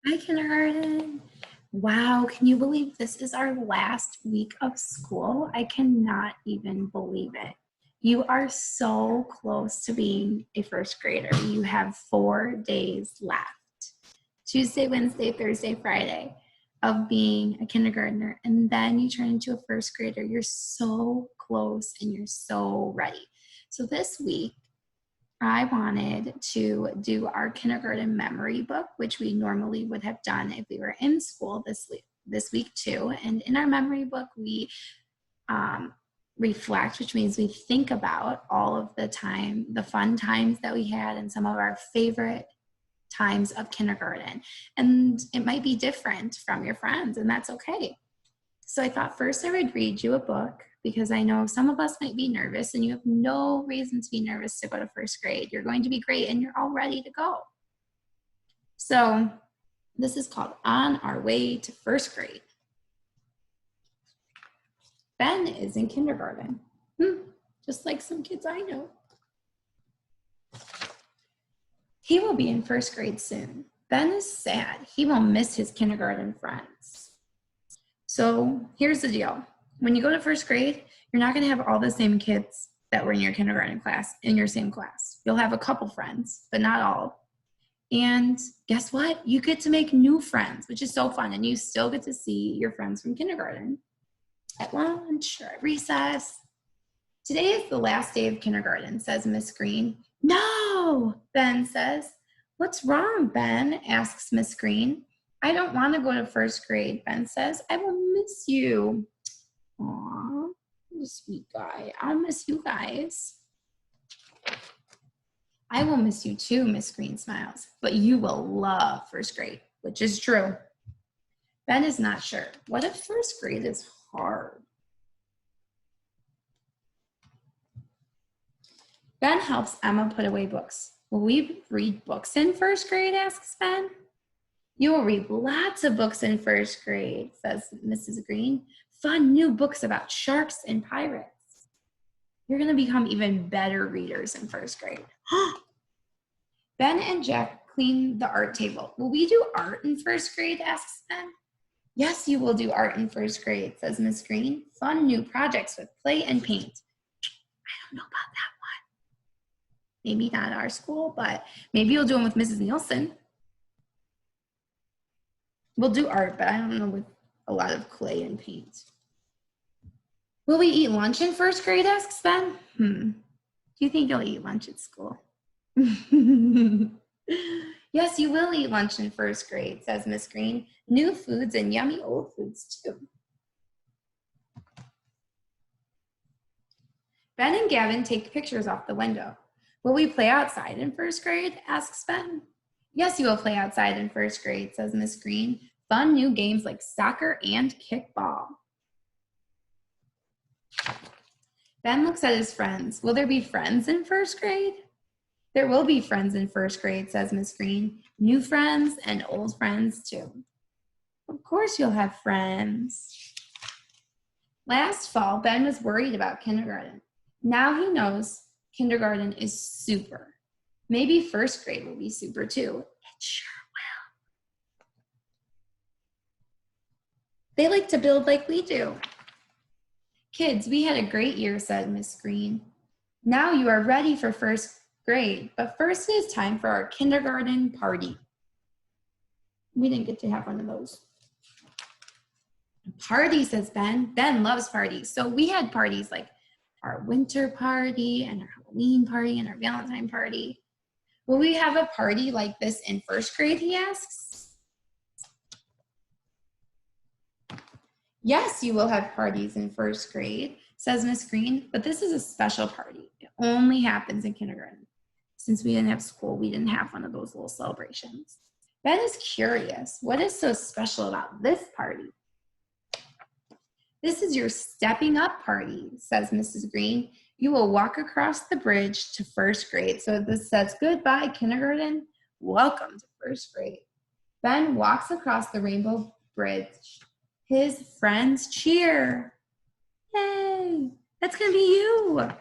Hi, kindergarten. Wow, can you believe this is our last week of school? I cannot even believe it. You are so close to being a first grader. You have 4 days left. Tuesday, Wednesday, Thursday, Friday of being a kindergartner, and then you turn into a first grader. You're so close and you're so ready. So this week, I wanted to do our kindergarten memory book, which we normally would have done if we were in school this week too. And in our memory book, we reflect, which means we think about all of the fun times that we had and some of our favorite times of kindergarten. And it might be different from your friends, and that's okay. So I thought first I would read you a book because I know some of us might be nervous and you have no reason to be nervous to go to first grade. You're going to be great and you're all ready to go. So this is called On Our Way to First Grade. Ben is in kindergarten, just like some kids I know. He will be in first grade soon. Ben is sad. He will miss his kindergarten friends. So here's the deal. When you go to first grade, you're not going to have all the same kids that were in your kindergarten class in your same class. You'll have a couple friends, but not all. And guess what? You get to make new friends, which is so fun. And you still get to see your friends from kindergarten at lunch or at recess. Today is the last day of kindergarten, says Miss Green. No, Ben says. What's wrong, Ben? Asks Miss Green. I don't want to go to first grade, Ben says. I will miss you. Aw, sweet guy. I'll miss you guys. I will miss you too, Miss Green smiles, but you will love first grade, which is true. Ben is not sure. What if first grade is hard? Ben helps Emma put away books. Will we read books in first grade, asks Ben. You will read lots of books in first grade, says Mrs. Green. Fun new books about sharks and pirates. You're going to become even better readers in first grade. Ben and Jack clean the art table. Will we do art in first grade, asks Ben. Yes, you will do art in first grade, says Miss Green. Fun new projects with play and paint. I don't know about that one. Maybe not at our school, but maybe you'll do them with Mrs. Nielsen. We'll do art, but I don't know with a lot of clay and paint. Will we eat lunch in first grade, asks Ben. Do you think you'll eat lunch at school? Yes, you will eat lunch in first grade, says Miss Green. New foods and yummy old foods, too. Ben and Gavin take pictures off the window. Will we play outside in first grade, asks Ben. Yes, you will play outside in first grade, says Miss Green. Fun new games like soccer and kickball. Ben looks at his friends. Will there be friends in first grade? There will be friends in first grade, says Miss Green. New friends and old friends too. Of course you'll have friends. Last fall, Ben was worried about kindergarten. Now he knows kindergarten is super. Maybe first grade will be super too. It sure will. They like to build like we do. Kids, we had a great year, said Miss Green. Now you are ready for first grade, but first it is time for our kindergarten party. We didn't get to have one of those. Party, says Ben. Ben loves parties. So we had parties like our winter party and our Halloween party and our Valentine party. Will we have a party like this in first grade, he asks. Yes, you will have parties in first grade, says Miss Green, but this is a special party. It only happens in kindergarten. Since we didn't have school, we didn't have one of those little celebrations. Ben is curious. What is so special about this party? This is your stepping up party, says Mrs. Green. You will walk across the bridge to first grade. So this says, goodbye, kindergarten. Welcome to first grade. Ben walks across the rainbow bridge. His friends cheer. Yay, that's going to be you.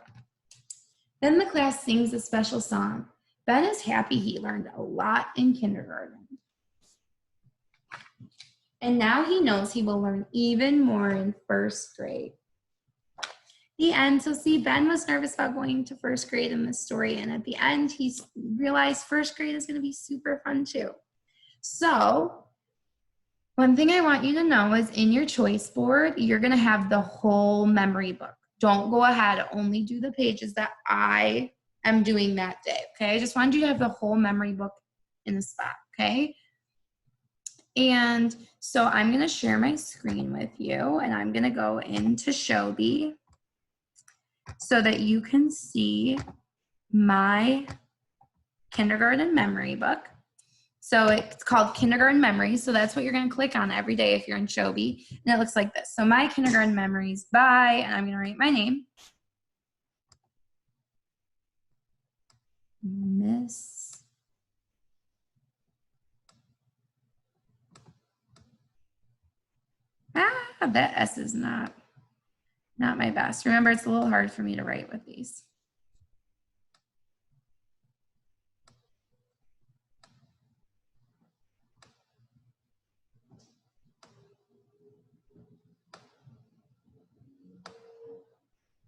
Then the class sings a special song. Ben is happy he learned a lot in kindergarten. And now he knows he will learn even more in first grade. The end. So see, Ben was nervous about going to first grade in this story, and at the end, he realized first grade is going to be super fun too. So one thing I want you to know is in your choice board, you're going to have the whole memory book. Don't go ahead, only do the pages that I am doing that day, okay? I just wanted you to have the whole memory book in the spot, okay? And so I'm going to share my screen with you, and I'm going to go into Showbie so that you can see my kindergarten memory book. So it's called Kindergarten Memories. So that's what you're going to click on every day if you're in Showbie. And it looks like this. So my kindergarten memories by, and I'm going to write my name, Miss that S is not my best. Remember, it's a little hard for me to write with these.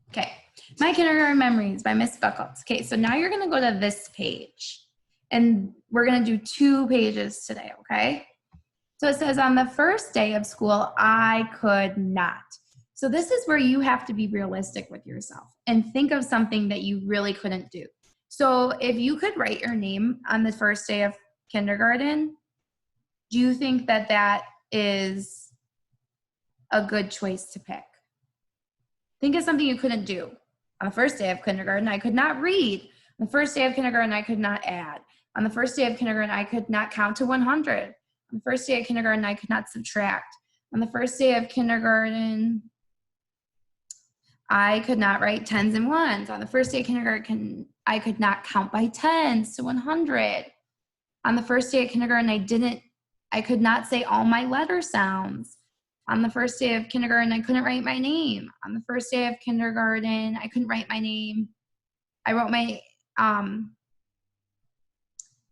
Okay, my kindergarten memories by Miss Buckles. Okay, so now you're gonna go to this page and we're gonna do 2 pages today, okay? So it says on the first day of school, I could not. So this is where you have to be realistic with yourself and think of something that you really couldn't do. So if you could write your name on the first day of kindergarten, do you think that that is a good choice to pick? Think of something you couldn't do. On the first day of kindergarten, I could not read. On the first day of kindergarten, I could not add. On the first day of kindergarten, I could not count to 100. On the first day of kindergarten, I could not subtract. On the first day of kindergarten, I could not write tens and ones. On the first day of kindergarten, I could not count by tens to 100. On the first day of kindergarten, I could not say all my letter sounds. On the first day of kindergarten, I couldn't write my name. On the first day of kindergarten, I couldn't write my name. I wrote my,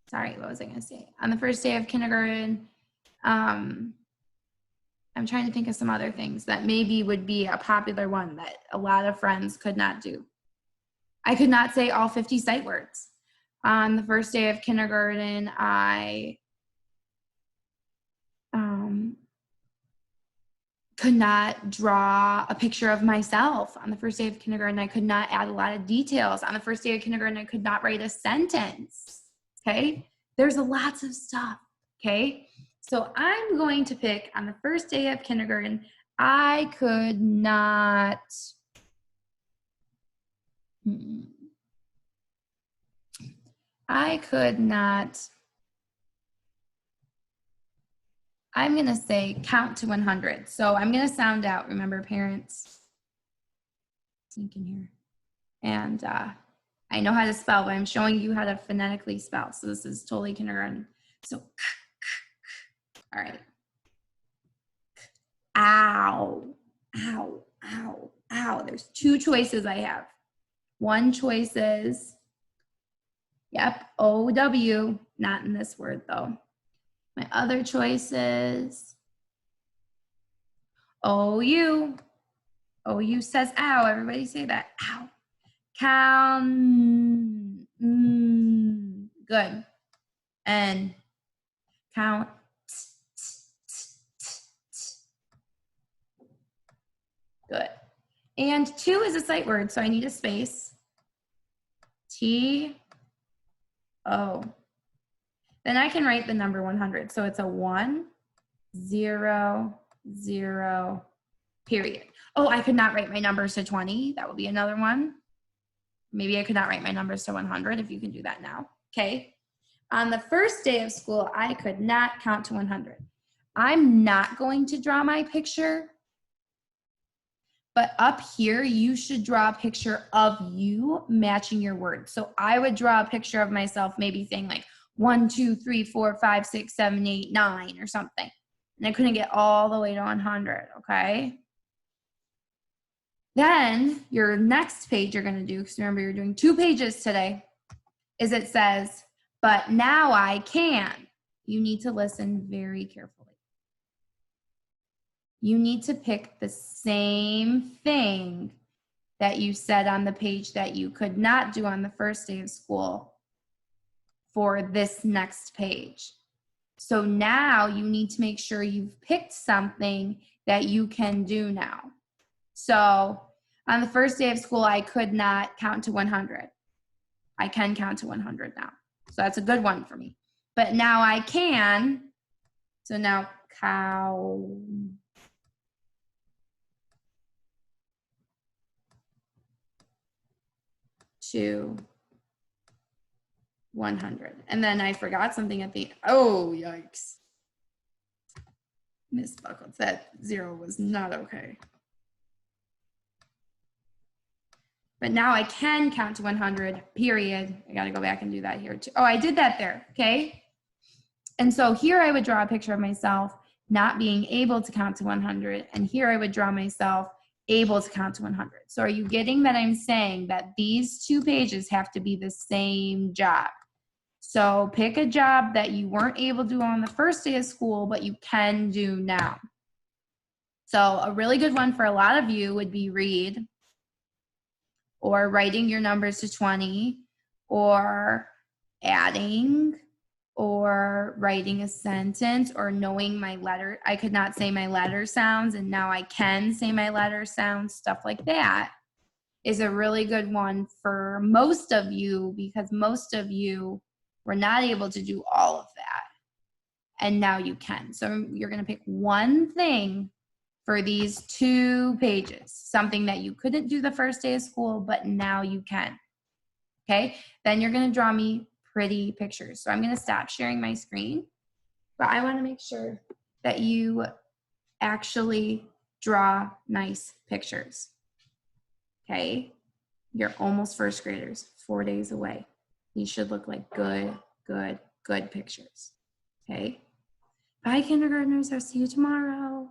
sorry, what was I gonna say? On the first day of kindergarten, I'm trying to think of some other things that maybe would be a popular one that a lot of friends could not do. I could not say all 50 sight words. On the first day of kindergarten, I could not draw a picture of myself. On the first day of kindergarten, I could not add a lot of details. On the first day of kindergarten, I could not write a sentence, okay? There's lots of stuff, okay? So I'm going to pick on the first day of kindergarten, I could not, I'm going to say count to 100. So I'm going to sound out. Remember, parents, sneak in here. And I know how to spell, but I'm showing you how to phonetically spell. So this is totally kindergarten. So, all right. Ow, ow, ow, ow. There's 2 choices I have. One choice is, yep, O-W, not in this word though. My other choice is O-U. O-U says ow. Everybody say that. Ow. Count. Good. And count. Good. And 2 is a sight word, so I need a space. T-O. Then I can write the number 100. So it's a 1, 0, 0, period. Oh, I could not write my numbers to 20. That would be another one. Maybe I could not write my numbers to 100 if you can do that now. Okay. On the first day of school, I could not count to 100. I'm not going to draw my picture, but up here, you should draw a picture of you matching your words. So I would draw a picture of myself, maybe saying like 1, 2, 3, 4, 5, 6, 7, 8, 9 or something. And I couldn't get all the way to 100, okay? Then your next page you're gonna do, because remember you're doing 2 pages today, is it says, but now I can. You need to listen very carefully. you need to pick the same thing that you said on the page that you could not do on the first day of school for this next page. So now you need to make sure you've picked something that you can do now. So on the first day of school, I could not count to 100. I can count to 100 now. So that's a good one for me. But now I can. So now cow. To 100. And then I forgot something at the, oh, yikes. Misbuckled. That 0 was not okay. But now I can count to 100, period. I got to go back and do that here too. Oh, I did that there, okay? And so here I would draw a picture of myself not being able to count to 100, and here I would draw myself able to count to 100. So are you getting that I'm saying that these 2 pages have to be the same job? So pick a job that you weren't able to do on the first day of school, but you can do now. So a really good one for a lot of you would be read, or writing your numbers to 20, or adding, or writing a sentence, or knowing my letter. I could not say my letter sounds, and now I can say my letter sounds. Stuff like that is a really good one for most of you, because most of you were not able to do all of that, and now you can. So you're going to pick one thing for these 2 pages, something that you couldn't do the first day of school, but now you can. Okay, then you're going to draw me pretty pictures. So I'm going to stop sharing my screen, but I want to make sure that you actually draw nice pictures. Okay, you're almost first graders, 4 days away. These should look like good pictures. Okay, bye kindergartners, I'll see you tomorrow.